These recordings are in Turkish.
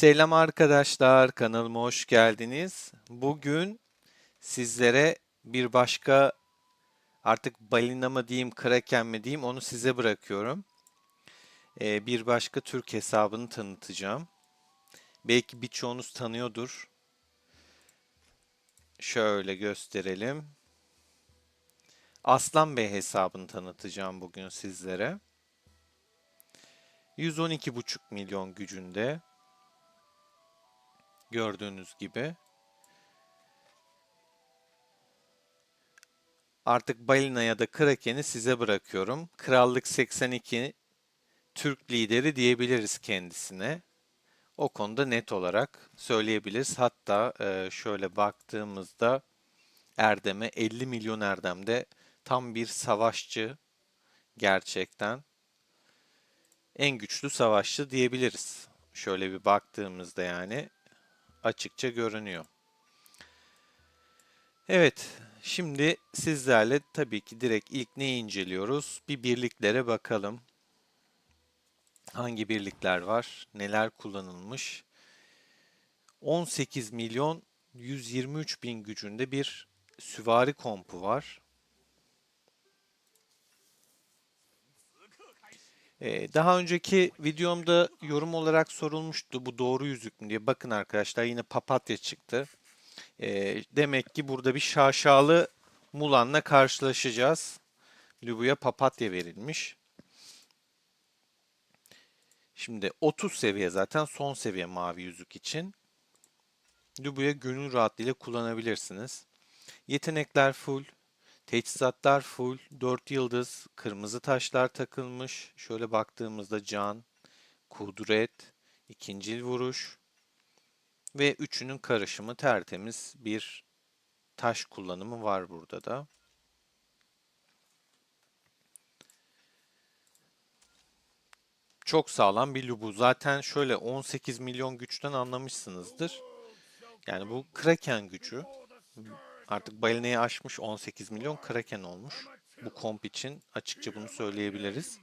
Selam arkadaşlar, kanalıma hoş geldiniz. Bugün sizlere bir başka artık balina mı diyeyim, kraken mi diyeyim onu size bırakıyorum. Bir başka Türk hesabını tanıtacağım. Belki birçoğunuz tanıyordur. Şöyle gösterelim. Aslan Bey hesabını tanıtacağım bugün sizlere. 112,5 milyon gücünde gördüğünüz gibi. Artık balina ya da krakeni size bırakıyorum. Krallık 82 Türk lideri diyebiliriz kendisine. O konuda net olarak söyleyebiliriz. Hatta şöyle baktığımızda Erdem'e 50 milyon Erdem'de tam bir savaşçı gerçekten. En güçlü savaşçı diyebiliriz. Şöyle bir baktığımızda yani açıkça görünüyor. Evet, şimdi sizlerle tabii ki direkt ilk neyi inceliyoruz? Bir birliklere bakalım. Hangi birlikler var? Neler kullanılmış? 18 milyon 123 bin gücünde bir süvari kompu var. Daha önceki videomda yorum olarak sorulmuştu bu doğru yüzük mü diye. Bakın arkadaşlar yine papatya çıktı. Demek ki burada bir şaşalı Mulan'la karşılaşacağız. Lubu'ya papatya verilmiş. Şimdi 30 seviye zaten son seviye mavi yüzük için. Lubu'ya gönül rahatlığıyla kullanabilirsiniz. Yetenekler full. Teçhizatlar full, 4 yıldız, kırmızı taşlar takılmış. Şöyle baktığımızda can, kudret, ikincil vuruş ve üçünün karışımı tertemiz bir taş kullanımı var burada da. Çok sağlam bir lubu. Zaten şöyle 18 milyon güçten anlamışsınızdır. Yani bu Kraken gücü. Artık balinayı aşmış 18 milyon Kraken olmuş. Bu komp için açıkça bunu söyleyebiliriz.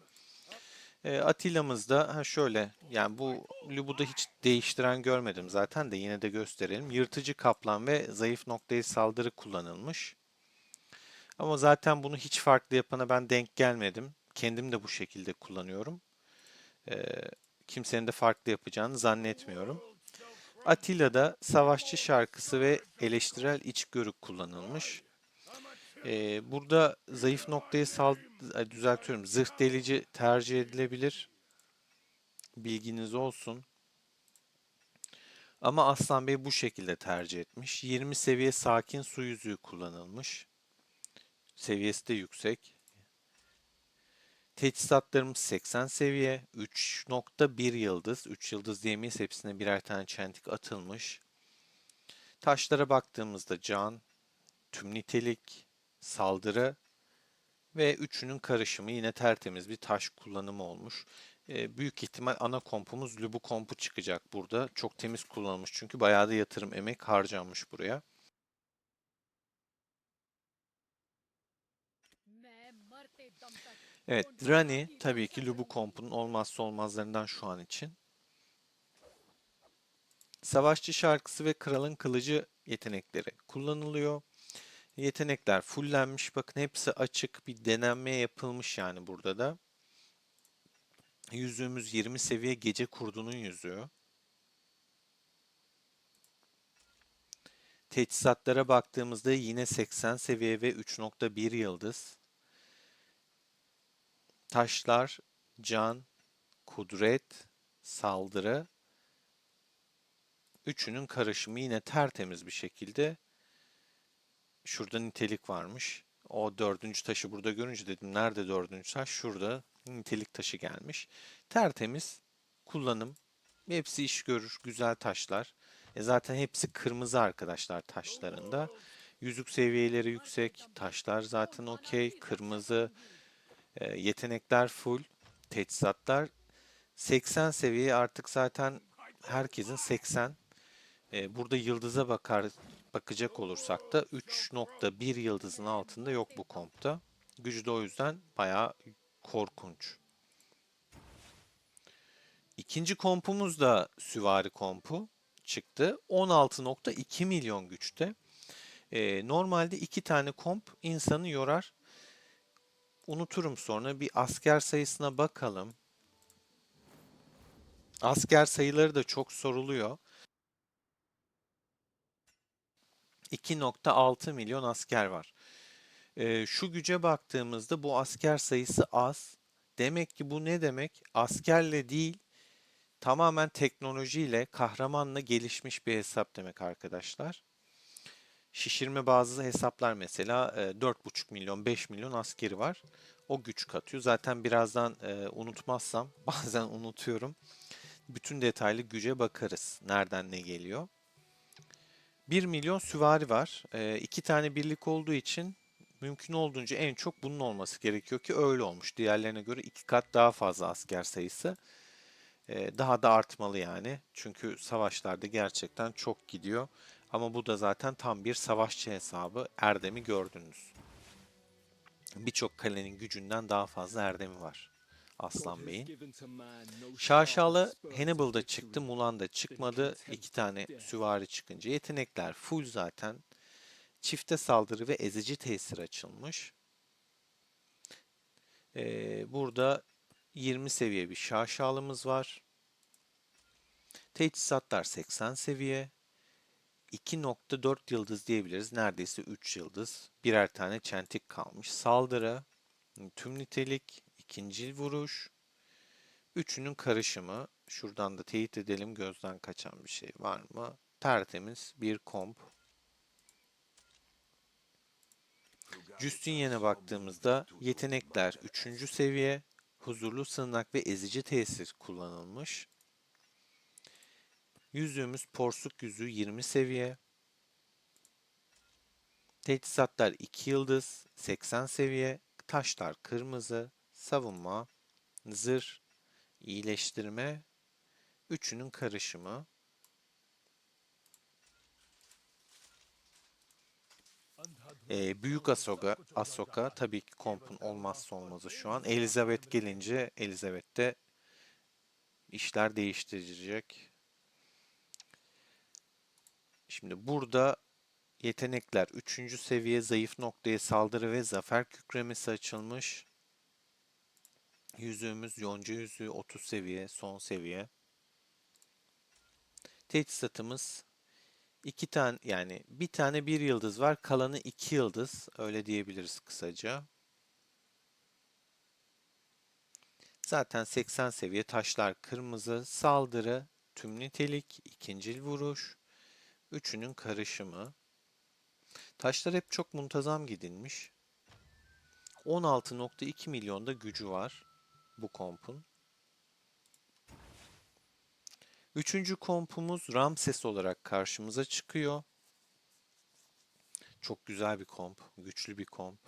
Atilla'mız da şöyle yani bu Lubu'da hiç değiştiren görmedim zaten de yine de gösterelim. Yırtıcı kaplan ve zayıf noktayı saldırı kullanılmış. Ama zaten bunu hiç farklı yapana ben denk gelmedim. Kendim de bu şekilde kullanıyorum. Ee, Kimsenin de farklı yapacağını zannetmiyorum. Atilla'da savaşçı şarkısı ve eleştirel içgörü kullanılmış. Burada zayıf noktayı düzeltiyorum. Zırh delici tercih edilebilir. Bilginiz olsun. Ama Aslan Bey bu şekilde tercih etmiş. 20 seviye sakin su yüzüğü kullanılmış. Seviyesi de yüksek. Teçhizatlarımız 80 seviye. 3.1 yıldız. 3 yıldız diyemeyiz. Hepsine birer tane çentik atılmış. Taşlara baktığımızda can, tüm nitelik, saldırı ve üçünün karışımı yine tertemiz bir taş kullanımı olmuş. Büyük ihtimal ana kompumuz Lubu kompu çıkacak burada. Çok temiz kullanılmış çünkü bayağı da yatırım emek harcanmış buraya. Evet, Rani tabii ki Lubu kompunun olmazsa olmazlarından şu an için. Savaşçı şarkısı ve kralın kılıcı yetenekleri kullanılıyor. Yetenekler fullenmiş. Bakın hepsi açık. Bir denenme yapılmış yani burada da. Yüzüğümüz 20 seviye gece kurdunun yüzüğü. Teçhizatlara baktığımızda yine 80 seviye ve 3.1 yıldız. Taşlar, can, kudret, saldırı. Üçünün karışımı yine tertemiz bir şekilde. Şurada nitelik varmış. O dördüncü taşı burada görünce dedim nerede dördüncü taş? Şurada nitelik taşı gelmiş. Tertemiz kullanım. Hepsi iş görür. Güzel taşlar. Zaten hepsi kırmızı arkadaşlar taşlarında. Yüzük seviyeleri yüksek. Taşlar zaten okey. Kırmızı. Yetenekler full. Teçhizatlar 80 seviye artık zaten herkesin 80. Burada yıldıza bakacak olursak da 3.1 yıldızın altında yok bu kompta. Gücü de o yüzden bayağı korkunç. İkinci kompumuz da süvari kompu çıktı. 16,2 milyon güçte. Normalde iki tane komp insanı yorar. Unuturum sonra. Bir asker sayısına bakalım. Asker sayıları da çok soruluyor. 2,6 milyon asker var. Şu güce baktığımızda bu asker sayısı az. Demek ki bu ne demek? Askerle değil, tamamen teknolojiyle, kahramanla gelişmiş bir hesap demek arkadaşlar. Şişirme bazı hesaplar mesela 4,5 milyon, 5 milyon askeri var. O güç katıyor. Zaten birazdan unutmazsam, bazen unutuyorum. Bütün detaylı güce bakarız. Nereden ne geliyor. 1 milyon süvari var. 2 tane birlik olduğu için mümkün olduğunca en çok bunun olması gerekiyor ki öyle olmuş. Diğerlerine göre 2 kat daha fazla asker sayısı. Daha da artmalı yani. Çünkü savaşlarda gerçekten çok gidiyor. Ama bu da zaten tam bir savaşçı hesabı. Erdem'i gördünüz. Birçok kalenin gücünden daha fazla erdemi var Aslan Bey'in. Şaşalı Hannibal'da çıktı, Mulan'da çıkmadı. 2 tane süvari çıkınca yetenekler full zaten. Çifte saldırı ve ezici tesir açılmış. Burada 20 seviye bir şaşalımız var. Teçhizatlar 80 seviye. 2,4 yıldız diyebiliriz. Neredeyse 3 yıldız. Birer tane çentik kalmış. Saldırı, tüm nitelik, ikinci vuruş, üçünün karışımı. Şuradan da teyit edelim gözden kaçan bir şey var mı? Tertemiz bir komp. Justinian'e baktığımızda yetenekler 3. seviye, huzurlu sığınak ve ezici tesir kullanılmış. Yüzüğümüz porsuk yüzüğü 20 seviye. Teçhizatlar 2 yıldız, 80 seviye, taşlar kırmızı, savunma, zırh, iyileştirme, üçünün karışımı. Büyük Ahsoka tabii ki kompun olmazsa olmazı şu an. Elizabeth gelince Elizabeth'te işler değiştirecek. Şimdi burada yetenekler 3. seviye zayıf noktaya saldırı ve zafer kükremesi açılmış. Yüzüğümüz yonca yüzüğü 30 seviye son seviye. Teçhizatımız 2 tane yani bir tane 1 yıldız var. Kalanı 2 yıldız. Öyle diyebiliriz kısaca. Zaten 80 seviye taşlar kırmızı. Saldırı, tüm nitelik, ikincil vuruş. Üçünün karışımı. Taşlar hep çok muntazam gidilmiş. 16,2 milyonda gücü var bu kompun. Üçüncü kompumuz Ramses olarak karşımıza çıkıyor. Çok güzel bir komp, güçlü bir komp.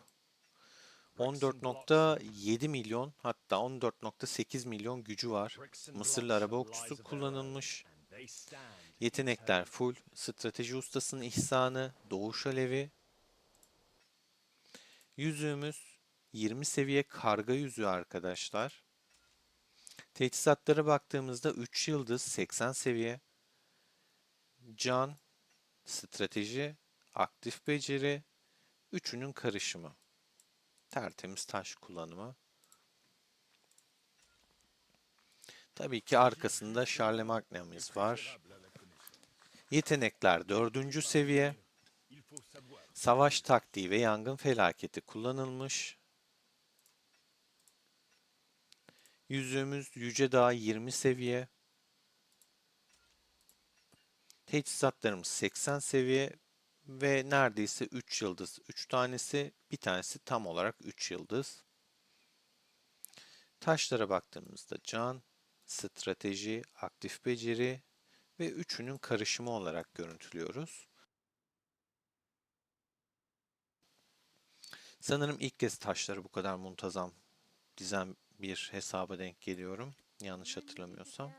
14,7 milyon hatta 14,8 milyon gücü var. Mısırlı araba okçusu kullanılmış. Yetenekler full. Strateji ustasının ihsanı, doğuş alevi. Yüzüğümüz 20 seviye karga yüzüğü arkadaşlar. Teçhizatlara baktığımızda 3 yıldız 80 seviye. Can, strateji, aktif beceri, üçünün karışımı. Tertemiz taş kullanımı. Tabii ki arkasında Charlemagne'miz var. Yetenekler 4. seviye. Savaş taktiği ve yangın felaketi kullanılmış. Yüzüğümüz Yüce Dağ 20 seviye. Teçhizatlarımız 80 seviye ve neredeyse 3 yıldız. 3 tanesi, bir tanesi tam olarak 3 yıldız. Taşlara baktığımızda can, strateji, aktif beceri ve üçünün karışımı olarak görüntülüyoruz. Sanırım ilk kez taşları bu kadar muntazam dizen bir hesaba denk geliyorum. Yanlış hatırlamıyorsam.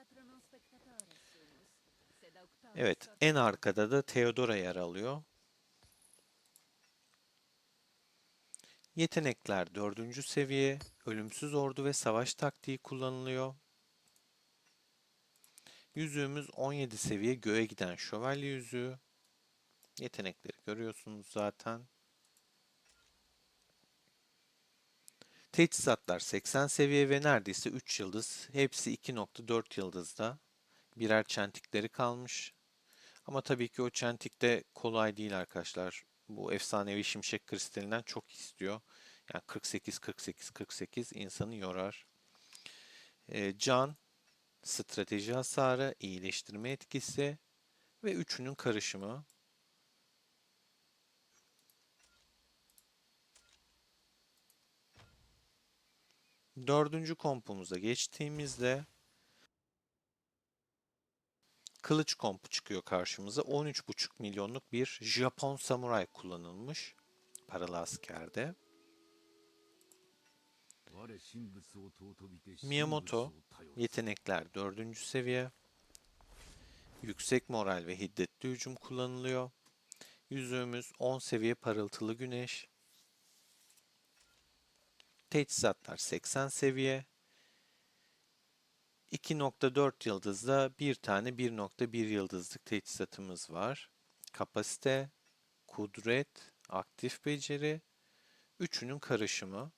Evet, en arkada da Theodora yer alıyor. Yetenekler 4. seviye, ölümsüz ordu ve savaş taktiği kullanılıyor. Yüzüğümüz 17 seviye göğe giden şövalye yüzüğü. Yetenekleri görüyorsunuz zaten. Teçhizatlar 80 seviye ve neredeyse 3 yıldız. Hepsi 2.4 yıldızda. Birer çentikleri kalmış. Ama tabii ki o çentik de kolay değil arkadaşlar. Bu efsanevi şimşek kristalinden çok istiyor. Yani 48, 48, 48 insanı yorar. Can, strateji hasarı, iyileştirme etkisi ve üçünün karışımı. Dördüncü kompumuza geçtiğimizde kılıç kompu çıkıyor karşımıza. 13,5 milyonluk bir Japon samuray kullanılmış paralı askerde. Miyamoto yetenekler 4. seviye. Yüksek moral ve hiddetli hücum kullanılıyor. Yüzüğümüz 10 seviye parıltılı güneş. Teçhizatlar 80 seviye. 2.4 yıldızda bir tane 1.1 yıldızlık teçhizatımız var. Kapasite, kudret, aktif beceri, üçünün karışımı.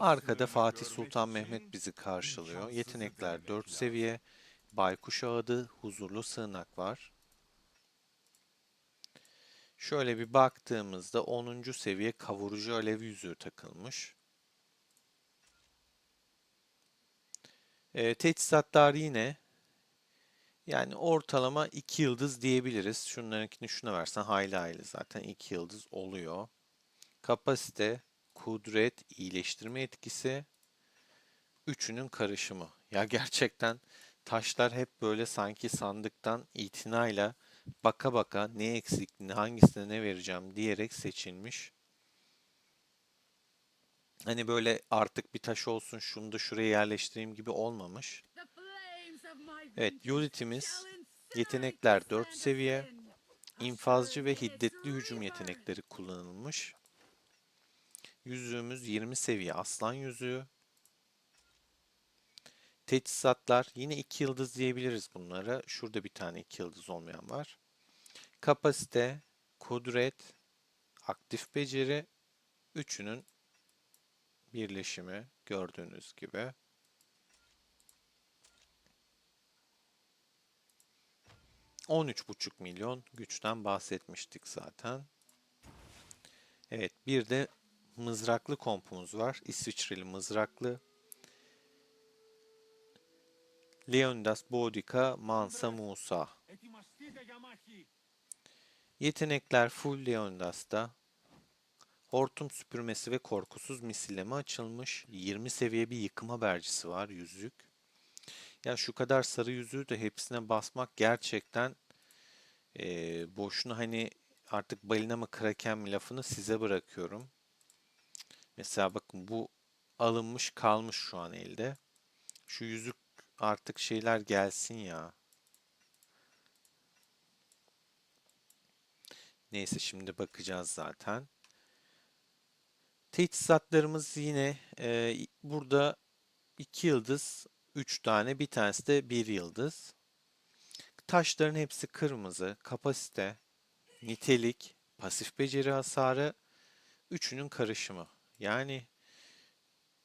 Arkada Fatih Sultan Mehmet bizi karşılıyor. Yetenekler 4 seviye. Baykuş Ağıdı, huzurlu sığınak var. Şöyle bir baktığımızda 10. seviye kavurucu alev yüzüğü takılmış. Teçhizatlar yine yani ortalama 2 yıldız diyebiliriz. Şunlarınkini şuna versen hayli hayli zaten 2 yıldız oluyor. Kapasite, kudret, iyileştirme etkisi, üçünün karışımı. Ya gerçekten taşlar hep böyle sanki sandıktan itinayla baka baka ne eksik, hangisine ne vereceğim diyerek seçilmiş. Hani böyle artık bir taş olsun şunu da şuraya yerleştireyim gibi olmamış. Evet, Yodit'imiz yetenekler 4 seviye. İnfazcı ve hiddetli hücum yetenekleri kullanılmış. Yüzüğümüz 20 seviye aslan yüzüğü. Teçhizatlar yine 2 yıldız diyebiliriz bunlara. Şurada bir tane 2 yıldız olmayan var. Kapasite, kudret, aktif beceri, üçünün birleşimi gördüğünüz gibi. $13,5 milyon güçten bahsetmiştik zaten. Evet, bir de mızraklı kompumuz var. İsviçreli mızraklı. Leonidas Boudica Mansa Musa. Yetenekler full Leonidas'ta. Hortum süpürmesi ve korkusuz misilleme açılmış. 20 seviye bir yıkım habercisi var yüzük. Ya şu kadar sarı yüzüğü de hepsine basmak gerçekten boşuna hani artık balina mı kraken mi lafını size bırakıyorum. Mesela bakın bu alınmış kalmış şu an elde. Şu yüzük artık şeyler gelsin ya. Neyse şimdi bakacağız zaten. Teçhizatlarımız yine burada 2 yıldız, 3 tane, bir tanesi de 1 yıldız. Taşların hepsi kırmızı. Kapasite, nitelik, pasif beceri hasarı, üçünün karışımı. Yani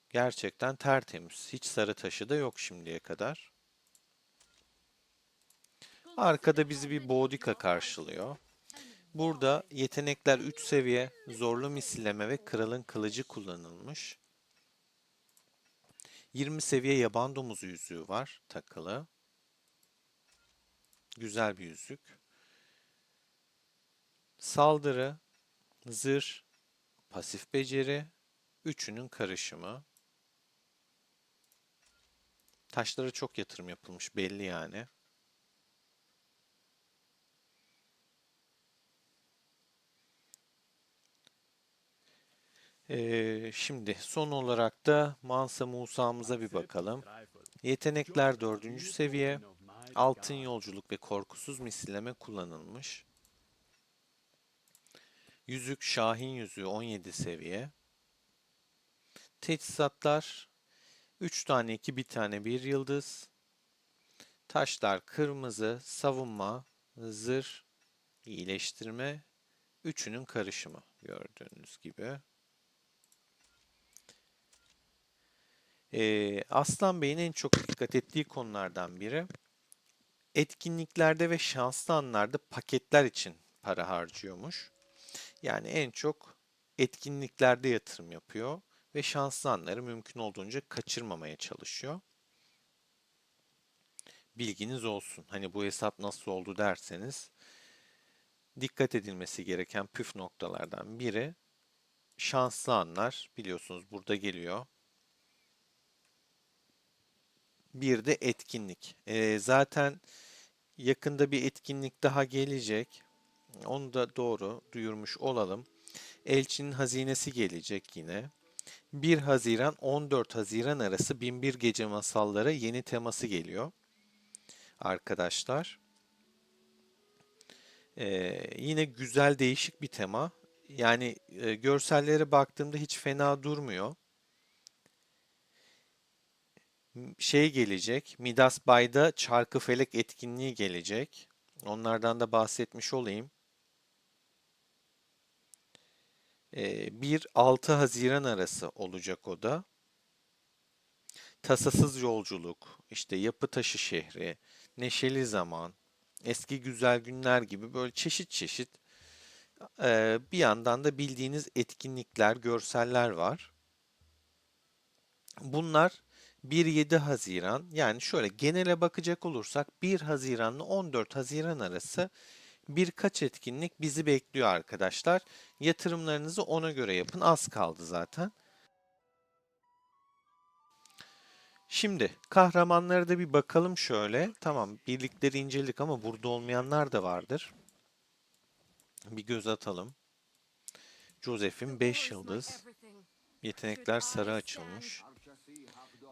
gerçekten tertemiz. Hiç sarı taşı da yok şimdiye kadar. Arkada bizi bir Boudica karşılıyor. Burada yetenekler 3 seviye, zorlu misilleme ve kralın kılıcı kullanılmış. 20 seviye yaban domuzu yüzüğü var takılı. Güzel bir yüzük. Saldırı, zırh, pasif beceri, üçünün karışımı. Taşlara çok yatırım yapılmış belli yani. Şimdi son olarak da Mansa Musa'mıza bir bakalım. Yetenekler 4. seviye. Altın yolculuk ve korkusuz misilleme kullanılmış. Yüzük Şahin yüzüğü 17 seviye. Teçhizatlar 3 tane 2, bir tane 1 yıldız. Taşlar kırmızı, savunma, zırh, iyileştirme. Üçünün karışımı gördüğünüz gibi. Aslan Bey'in en çok dikkat ettiği konulardan biri etkinliklerde ve şanslı anlarda paketler için para harcıyormuş. Yani en çok etkinliklerde yatırım yapıyor ve şanslı anları mümkün olduğunca kaçırmamaya çalışıyor. Bilginiz olsun. Hani bu hesap nasıl oldu derseniz dikkat edilmesi gereken püf noktalardan biri şanslı anlar biliyorsunuz burada geliyor. Bir de etkinlik. Zaten yakında bir etkinlik daha gelecek. Onu da doğru duyurmuş olalım. Elçinin Hazinesi gelecek yine. 1 Haziran 14 Haziran arası 1001 Gece Masalları yeni teması geliyor arkadaşlar. Yine güzel değişik bir tema. Yani görsellere baktığımda hiç fena durmuyor. Şey gelecek, Midas Bay'da Çarkıfelek etkinliği gelecek. Onlardan da bahsetmiş olayım. 1-6 Haziran arası olacak o da. Tasasız Yolculuk, işte Yapı Taşı Şehri, Neşeli Zaman, Eski Güzel Günler gibi böyle çeşit çeşit bir yandan da bildiğiniz etkinlikler, görseller var. Bunlar 1-7 Haziran yani şöyle genele bakacak olursak 1 Haziran'la 14 Haziran arası birkaç etkinlik bizi bekliyor arkadaşlar. Yatırımlarınızı ona göre yapın. Az kaldı zaten. Şimdi kahramanlara da bir bakalım şöyle. Tamam, birlikleri inceledik ama burada olmayanlar da vardır. Bir göz atalım. Joseph'in 5 yıldız. Yetenekler sarı açılmış.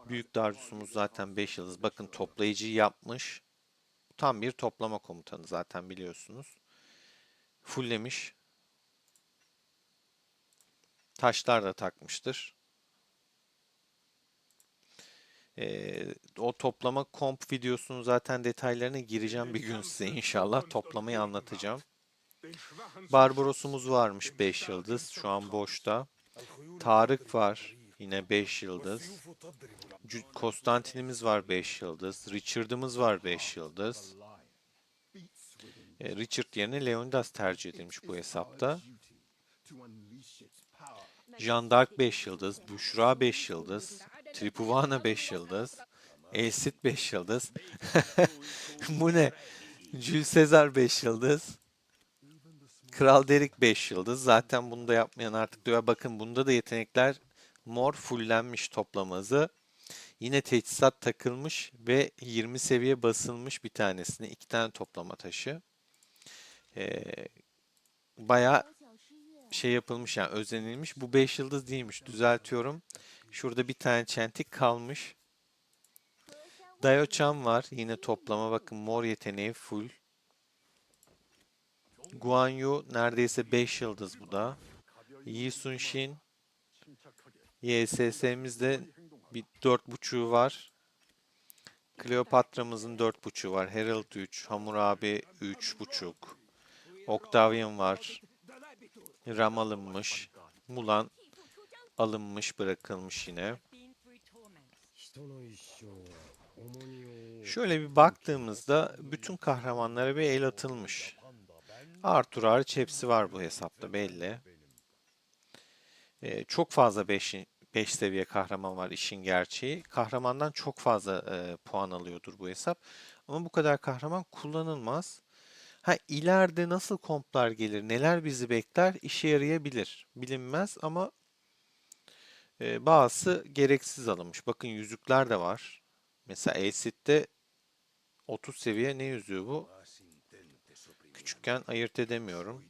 Büyük Darius'umuz zaten 5 yıldız. Bakın toplayıcıyı yapmış. Tam bir toplama komutanı zaten biliyorsunuz. Fulllemiş. Taşlar da takmıştır. O toplama komp videosunun zaten detaylarına gireceğim bir gün size inşallah. Toplamayı anlatacağım. Barbaros'umuz varmış 5 yıldız. Şu an boşta. Tarık var. Yine 5 yıldız. Konstantin'imiz var 5 yıldız. Richard'ımız var 5 yıldız. Richard yerine Leonidas tercih edilmiş bu hesapta. Jeanne d'Arc 5 yıldız. Büşra 5 yıldız. Tribhuvan 5 yıldız. Elsit 5 yıldız. Bu ne? Jules Caesar 5 yıldız. Kral Derik 5 yıldız. Zaten bunu da yapmayan artık diyor. Bakın bunda da yetenekler mor fullenmiş toplam hızı. Yine teçhizat takılmış ve 20 seviye basılmış bir tanesine. 2 tane toplama taşı. Ee, Bayağı şey yapılmış yani özenilmiş. Bu 5 yıldız değilmiş. Düzeltiyorum. Şurada bir tane çentik kalmış. Dayo-chan var. Yine toplama bakın mor yeteneği full. Guan Yu neredeyse 5 yıldız bu da. Yi Sun-shin YSS'mizde bir 4.5'u var. Kleopatra'mızın 4.5'u var. Herald 3, Hammurabi 3.5. Octavian var. Ram alınmış. Mulan alınmış, bırakılmış yine. Şöyle bir baktığımızda bütün kahramanlara bir el atılmış. Arthur hariç hepsi var bu hesapta belli. Çok fazla 5 seviye kahraman var işin gerçeği. Kahramandan çok fazla puan alıyordur bu hesap. Ama bu kadar kahraman kullanılmaz. Ha ileride nasıl komplar gelir, neler bizi bekler işe yarayabilir. Bilinmez ama bazısı gereksiz alınmış. Bakın yüzükler de var. Mesela Elsit'te 30 seviye ne yüzüğü bu? Küçükken ayırt edemiyorum.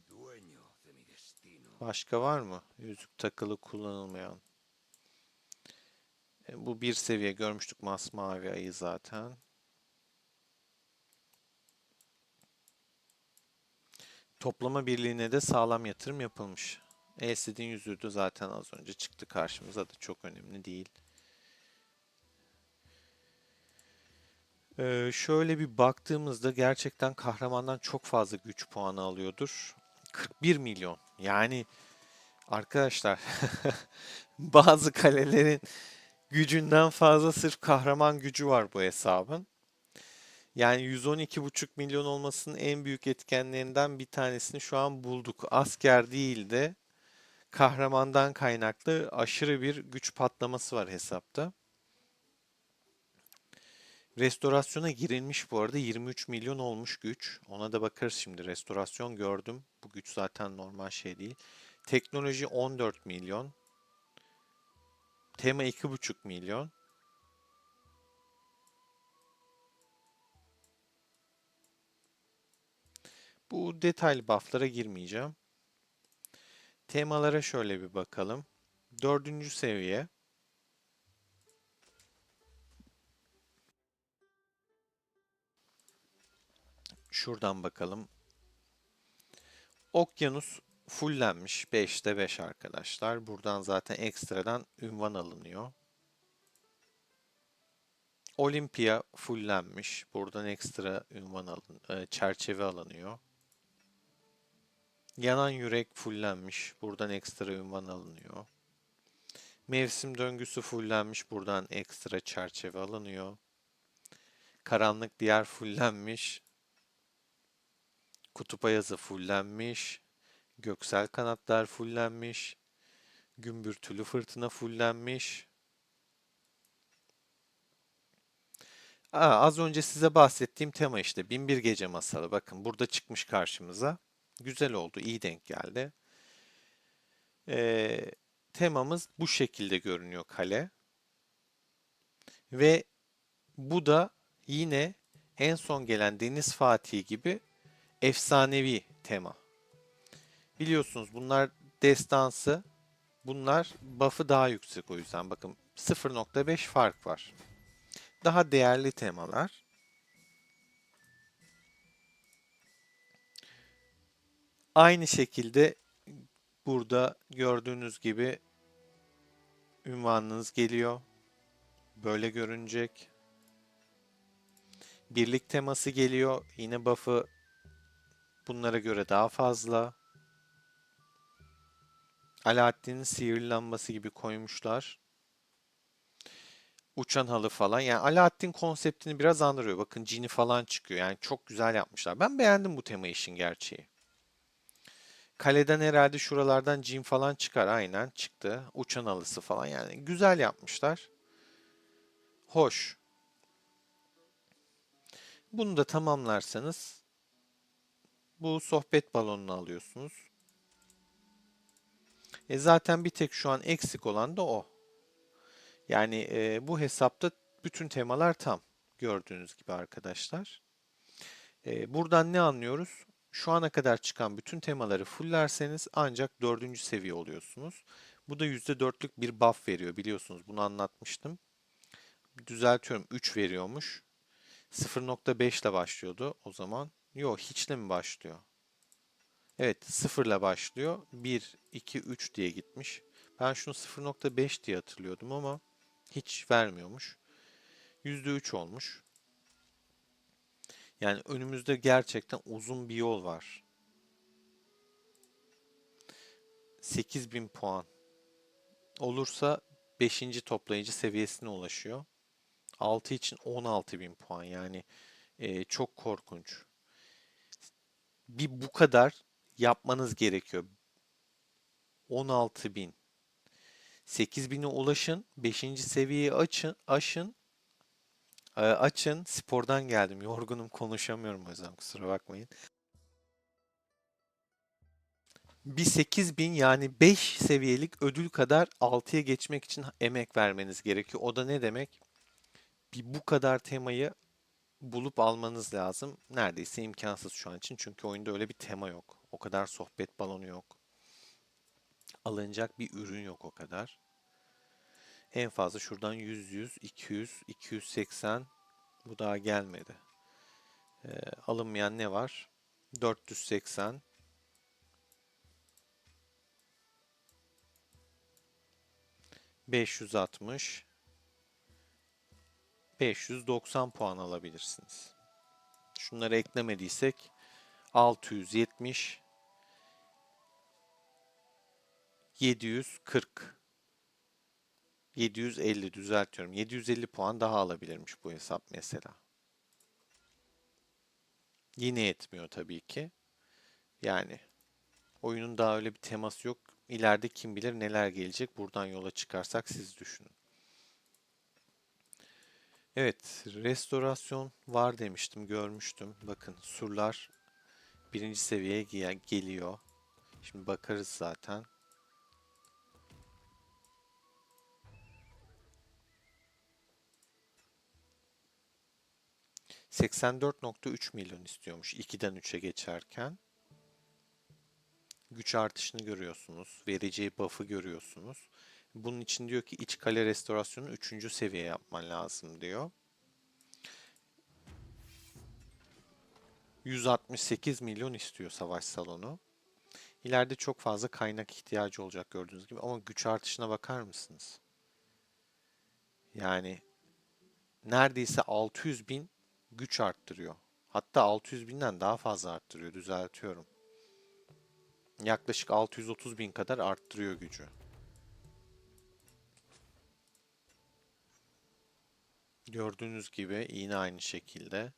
Başka var mı? Yüzük takılı kullanılmayan. Bu bir seviye görmüştük masmavi ayı zaten. Toplama birliğine de sağlam yatırım yapılmış. Elsid'in yüzüğü de zaten az önce çıktı karşımıza da çok önemli değil. Şöyle bir baktığımızda gerçekten kahramandan çok fazla güç puanı alıyordur. 41 milyon. Yani arkadaşlar bazı kalelerin gücünden fazla sırf kahraman gücü var bu hesabın. Yani 112,5 milyon olmasının en büyük etkenlerinden bir tanesini şu an bulduk. Asker değil de kahramandan kaynaklı aşırı bir güç patlaması var hesapta. Restorasyona girilmiş bu arada 23 milyon olmuş güç. Ona da bakarız şimdi. Restorasyon gördüm. Bu güç zaten normal şey değil. Teknoloji 14 milyon. Tema 2,5 milyon. Bu detaylı buff'lara girmeyeceğim. Temalara şöyle bir bakalım. Dördüncü seviye. Şuradan bakalım. Okyanus fullenmiş. 5'te 5 arkadaşlar. Buradan zaten ekstradan ünvan alınıyor. Olimpia fullenmiş. Buradan ekstra ünvan çerçeve alınıyor. Yanan yürek fullenmiş. Buradan ekstra ünvan alınıyor. Mevsim döngüsü fullenmiş. Buradan ekstra çerçeve alınıyor. Karanlık diyar fullenmiş. Kutup ayazı fullenmiş. Göksel kanatlar fullenmiş. Gümbürtülü fırtına fullenmiş. Az önce size bahsettiğim tema işte. Binbir Gece Masalı. Bakın burada çıkmış karşımıza. Güzel oldu. İyi denk geldi. Ee, Temamız bu şekilde görünüyor kale. Ve bu da yine en son gelen Deniz Fatih gibi efsanevi tema. Biliyorsunuz bunlar destansı. Bunlar buff'ı daha yüksek o yüzden. Bakın 0,5 fark var. Daha değerli temalar. Aynı şekilde burada gördüğünüz gibi ünvanınız geliyor. Böyle görünecek. Birlik teması geliyor. Yine buff'ı bunlara göre daha fazla. Alaaddin'in sihirli lambası gibi koymuşlar. Uçan halı falan. Yani Alaaddin konseptini biraz andırıyor. Bakın cini falan çıkıyor. Yani çok güzel yapmışlar. Ben beğendim bu tema işin gerçeği. Kaleden herhalde şuralardan cin falan çıkar. Aynen çıktı. Uçan halısı falan yani. Güzel yapmışlar. Hoş. Bunu da tamamlarsanız bu sohbet balonunu alıyorsunuz. Zaten bir tek şu an eksik olan da o. Yani bu hesapta bütün temalar tam. Gördüğünüz gibi arkadaşlar. Buradan ne anlıyoruz? Şu ana kadar çıkan bütün temaları fullerseniz ancak dördüncü seviye oluyorsunuz. Bu da %4'lük bir buff veriyor biliyorsunuz. Bunu anlatmıştım. Düzeltiyorum 3 veriyormuş. 0,5 ile başlıyordu o zaman. Yok hiçle mi başlıyor? Evet 0 ile başlıyor. 1, 2, 3 diye gitmiş. Ben şunu 0,5 diye hatırlıyordum ama hiç vermiyormuş. %3 olmuş. Yani önümüzde gerçekten uzun bir yol var. 8.000 puan olursa 5. toplayıcı seviyesine ulaşıyor. 6 için 16.000 puan yani çok korkunç. Bir bu kadar yapmanız gerekiyor. 16.000. 8.000'e ulaşın. 5. seviyeyi aşın. Açın. Spordan geldim. Yorgunum konuşamıyorum o yüzden kusura bakmayın. Bir 8.000 yani 5 seviyelik ödül kadar 6'ya geçmek için emek vermeniz gerekiyor. O da ne demek? Bir bu kadar temayı bulup almanız lazım. Neredeyse imkansız şu an için. Çünkü oyunda öyle bir tema yok. O kadar sohbet balonu yok. Alınacak bir ürün yok o kadar. En fazla şuradan 100, 200, 280. Bu daha gelmedi. Alınmayan ne var? 480, 560, 590 puan alabilirsiniz. Şunları eklemediysek 670, 740, 750 düzeltiyorum. 750 puan daha alabilirmiş bu hesap mesela. Yine yetmiyor tabii ki. Yani oyunun daha öyle bir teması yok. İleride kim bilir neler gelecek. Buradan yola çıkarsak siz düşünün. Evet, restorasyon var demiştim, görmüştüm. Bakın surlar birinci seviyeye geliyor. Şimdi bakarız zaten. 84,3 milyon istiyormuş 2'den 3'e geçerken. Güç artışını görüyorsunuz. Vereceği buff'ı görüyorsunuz. Bunun için diyor ki iç kale restorasyonu 3. seviye yapman lazım diyor. 168 milyon istiyor savaş salonu. İleride çok fazla kaynak ihtiyacı olacak gördüğünüz gibi ama güç artışına bakar mısınız? Yani neredeyse 600 bin güç arttırıyor. Hatta 600 binden daha fazla arttırıyor, düzeltiyorum. Yaklaşık 630 bin kadar arttırıyor gücü. Gördüğünüz gibi yine aynı şekilde.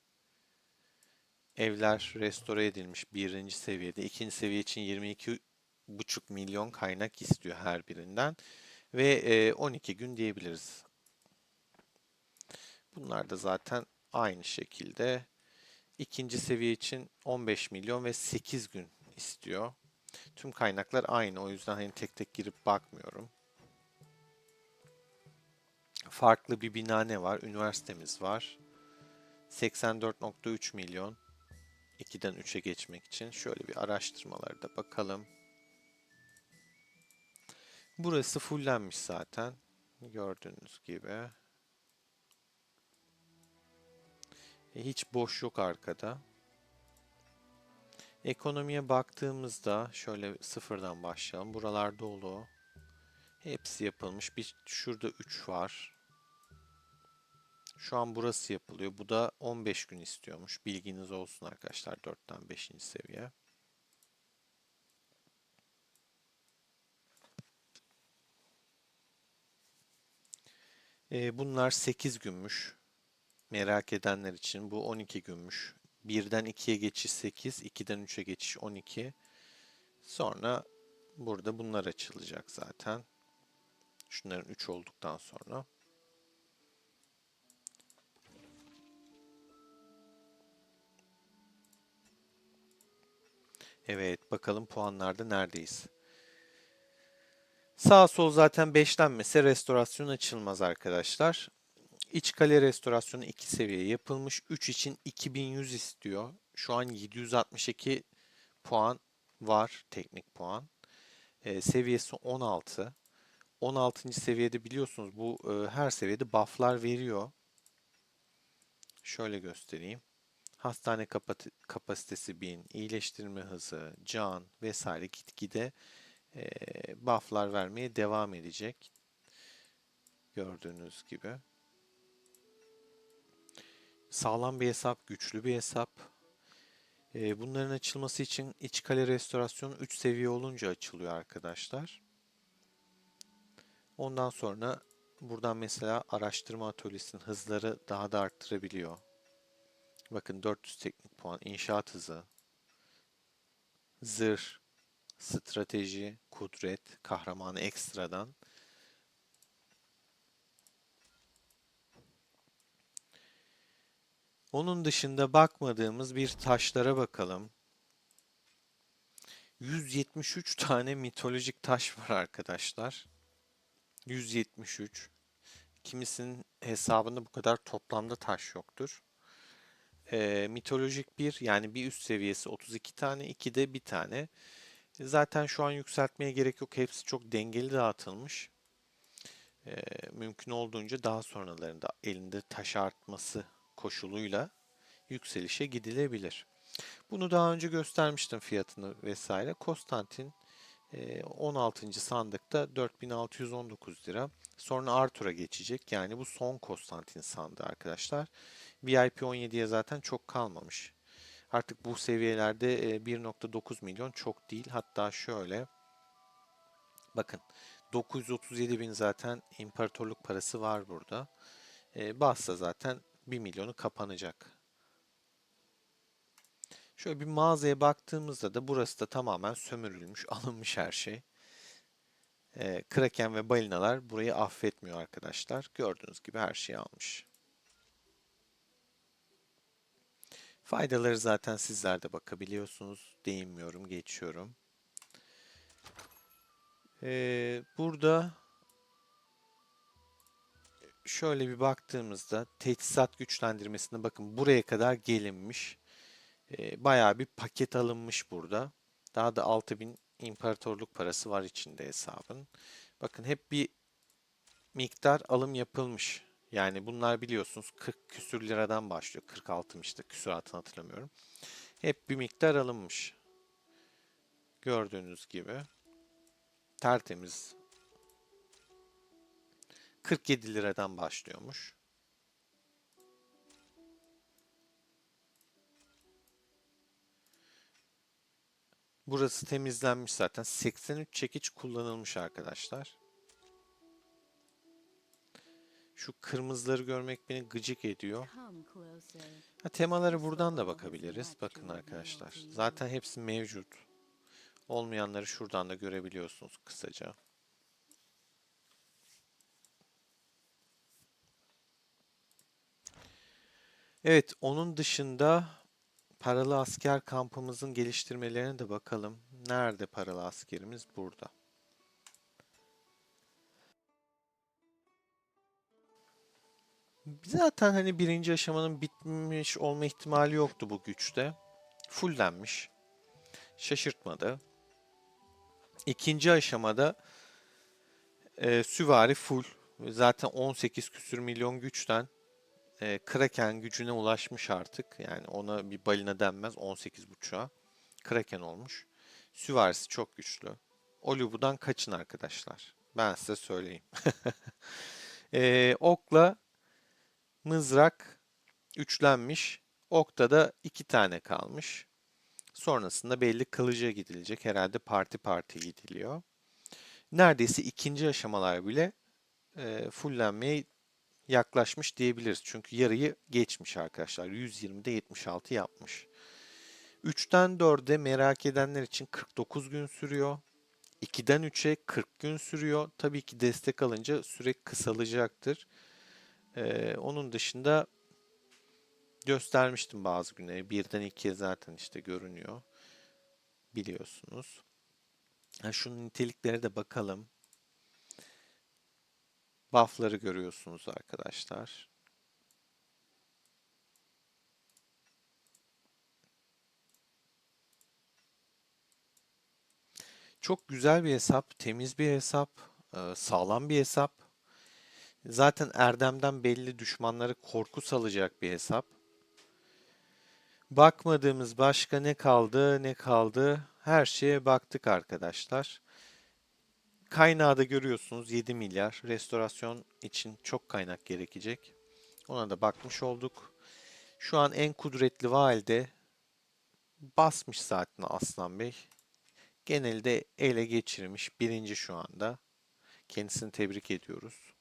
Evler restore edilmiş birinci seviyede. İkinci seviye için 22,5 milyon kaynak istiyor her birinden. Ve 12 gün diyebiliriz. Bunlar da zaten aynı şekilde. İkinci seviye için 15 milyon ve 8 gün istiyor. Tüm kaynaklar aynı. O yüzden hani tek tek girip bakmıyorum. Farklı bir bina ne var? Üniversitemiz var. 84,3 milyon. 2'den 3'e geçmek için. Şöyle bir araştırmalara da bakalım. Burası fullenmiş zaten. Gördüğünüz gibi. Hiç boş yok arkada. Ekonomiye baktığımızda şöyle sıfırdan başlayalım. Buralar dolu. Hepsi yapılmış. Bir şurada 3 var. Şu an burası yapılıyor. Bu da 15 gün istiyormuş. Bilginiz olsun arkadaşlar. 4'ten 5. seviye. Bunlar 8 günmüş. Merak edenler için bu 12 günmüş. 1'den 2'ye geçiş 8, 2'den 3'e geçiş 12. Sonra burada bunlar açılacak zaten. Şunların 3 olduktan sonra. Evet, bakalım puanlarda neredeyiz. Sağ sol zaten 5'lenmese restorasyon açılmaz arkadaşlar. İç kale restorasyonu 2 seviye yapılmış. 3 için 2100 istiyor. Şu an 762 puan var, teknik puan. Seviyesi 16. 16. seviyede biliyorsunuz bu her seviyede bufflar veriyor. Şöyle göstereyim. Hastane kapasitesi 1000, iyileştirme hızı, can vesaire gitgide bufflar vermeye devam edecek. Gördüğünüz gibi. Sağlam bir hesap, güçlü bir hesap. Bunların açılması için iç kale restorasyonu 3 seviye olunca açılıyor arkadaşlar. Ondan sonra buradan mesela araştırma atölyesinin hızları daha da arttırabiliyor. Bakın 400 teknik puan, inşaat hızı, zırh, strateji, kudret, kahramanı ekstradan. Onun dışında bakmadığımız bir taşlara bakalım. 173 tane mitolojik taş var arkadaşlar. 173. Kimisinin hesabında bu kadar toplamda taş yoktur. Mitolojik bir yani bir üst seviyesi 32 tane, 2 de bir tane. Zaten şu an yükseltmeye gerek yok. Hepsi çok dengeli dağıtılmış. Mümkün olduğunca daha sonralarında elinde taş artması koşuluyla yükselişe gidilebilir. Bunu daha önce göstermiştim fiyatını vesaire. Konstantin 16. sandıkta 4619 lira. Sonra Arthur'a geçecek. Yani bu son Konstantin sandığı arkadaşlar. VIP 17'ye zaten çok kalmamış. Artık bu seviyelerde 1.9 milyon çok değil. Hatta şöyle bakın 937 bin zaten imparatorluk parası var burada. Bassa zaten 1 milyonu kapanacak. Şöyle bir mağazaya baktığımızda da burası da tamamen sömürülmüş, alınmış her şey. Kraken ve balinalar burayı affetmiyor arkadaşlar. Gördüğünüz gibi her şeyi almış. Faydaları zaten sizler de bakabiliyorsunuz. Değinmiyorum, geçiyorum. Burada şöyle bir baktığımızda teçhizat güçlendirmesine bakın buraya kadar gelinmiş. Bayağı bir paket alınmış burada. Daha da 6000 imparatorluk parası var içinde hesabın. Bakın hep bir miktar alım yapılmış. Yani bunlar biliyorsunuz 40 küsür liradan başlıyor. 46 işte küsuratını hatırlamıyorum. Hep bir miktar alınmış. Gördüğünüz gibi tertemiz 47 liradan başlıyormuş. Burası temizlenmiş zaten. 83 çekiç kullanılmış arkadaşlar. Şu kırmızıları görmek beni gıcık ediyor. Temaları buradan da bakabiliriz. Bakın arkadaşlar. Zaten hepsi mevcut. Olmayanları şuradan da görebiliyorsunuz kısaca. Evet, onun dışında paralı asker kampımızın geliştirmelerine de bakalım. Nerede paralı askerimiz? Burada. Zaten hani birinci aşamanın bitmiş olma ihtimali yoktu bu güçte. Fullenmiş. Şaşırtmadı. İkinci aşamada süvari full. Zaten 18 küsür milyon güçten Kraken gücüne ulaşmış artık. Yani ona bir balina denmez 18.5'a. Kraken olmuş. Süvarisi çok güçlü. Olubu'dan kaçın arkadaşlar. Ben size söyleyeyim. Okla mızrak üçlenmiş. Okta da 2 tane kalmış. Sonrasında belli kılıca gidilecek. Herhalde parti parti gidiliyor. Neredeyse ikinci aşamalar bile fullenmeye yaklaşmış diyebiliriz. Çünkü yarıyı geçmiş arkadaşlar. 120'de 76 yapmış. 3'ten 4'e merak edenler için 49 gün sürüyor. 2'den 3'e 40 gün sürüyor. Tabii ki destek alınca süre kısalacaktır. Onun dışında göstermiştim bazı günleri. 1'den 2'ye zaten işte görünüyor. Biliyorsunuz. Şunun nitelikleri de bakalım. Buff'ları görüyorsunuz arkadaşlar. Çok güzel bir hesap, temiz bir hesap, sağlam bir hesap. Zaten Erdem'den belli düşmanları korku salacak bir hesap. Bakmadığımız başka ne kaldı, ne kaldı? Her şeye baktık arkadaşlar. Kaynağı da görüyorsunuz 7 milyar. Restorasyon için çok kaynak gerekecek. Ona da bakmış olduk. Şu an en kudretli valide basmış zaten Aslan Bey. Genelde ele geçirmiş. Birinci şu anda. Kendisini tebrik ediyoruz.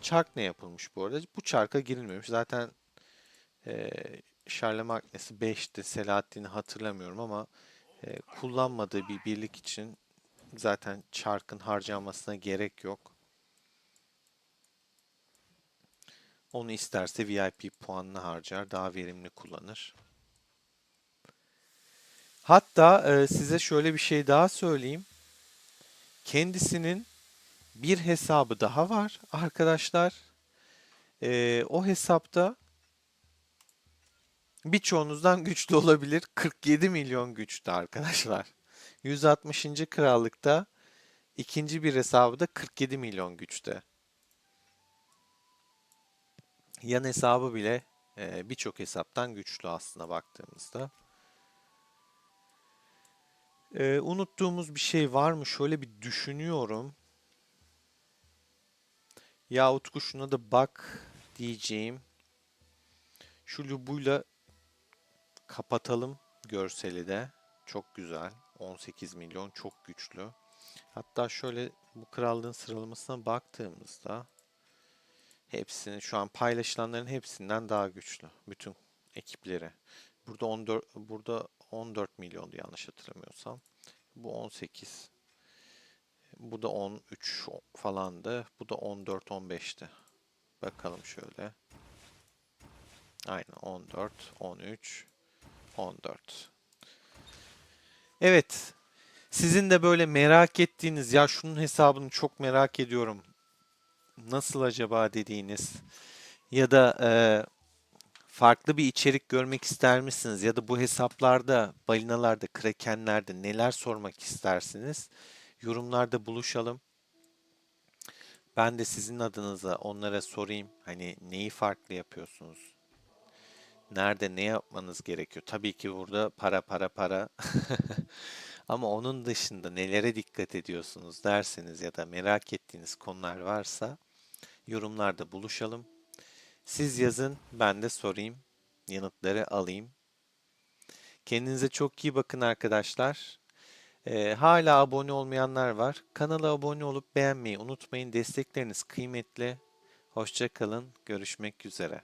Çark ne yapılmış bu arada? Bu çarka girilmemiş. Zaten Charlemagne'si 5'ti. Selahattin'i hatırlamıyorum ama kullanmadığı bir birlik için zaten çarkın harcanmasına gerek yok. Onu isterse VIP puanını harcar, daha verimli kullanır. Hatta size şöyle bir şey daha söyleyeyim. Kendisinin bir hesabı daha var arkadaşlar. O hesapta birçoğunuzdan güçlü olabilir. 47 milyon güçlü arkadaşlar. 160. krallıkta ikinci bir hesabı da 47 milyon güçte. Yan hesabı bile birçok hesaptan güçlü aslında baktığımızda. Unuttuğumuz bir şey var mı? Şöyle bir düşünüyorum. Ya Utku şuna da bak diyeceğim. Şu lubuyla kapatalım görseli de. Çok güzel. 18 milyon çok güçlü. Hatta şöyle bu krallığın sıralamasına baktığımızda hepsinin şu an paylaşılanların hepsinden daha güçlü. Bütün ekipleri. Burada 14 milyondu yanlış hatırlamıyorsam. Bu 18. Bu da 13 falandı. Bu da 14-15'ti. Bakalım şöyle. Aynen 14, 13, 14. Evet. Sizin de böyle merak ettiğiniz ya şunun hesabını çok merak ediyorum. Nasıl acaba dediğiniz ya da farklı bir içerik görmek ister misiniz? Ya da bu hesaplarda, balinalarda, krakenlerde neler sormak istersiniz? Yorumlarda buluşalım. Ben de sizin adınıza onlara sorayım. Hani neyi farklı yapıyorsunuz? Nerede ne yapmanız gerekiyor? Tabii ki burada para para para. Ama onun dışında nelere dikkat ediyorsunuz derseniz ya da merak ettiğiniz konular varsa yorumlarda buluşalım. Siz yazın, ben de sorayım, yanıtları alayım. Kendinize çok iyi bakın arkadaşlar. Hala abone olmayanlar var. Kanala abone olup beğenmeyi unutmayın. Destekleriniz kıymetli. Hoşça kalın. Görüşmek üzere.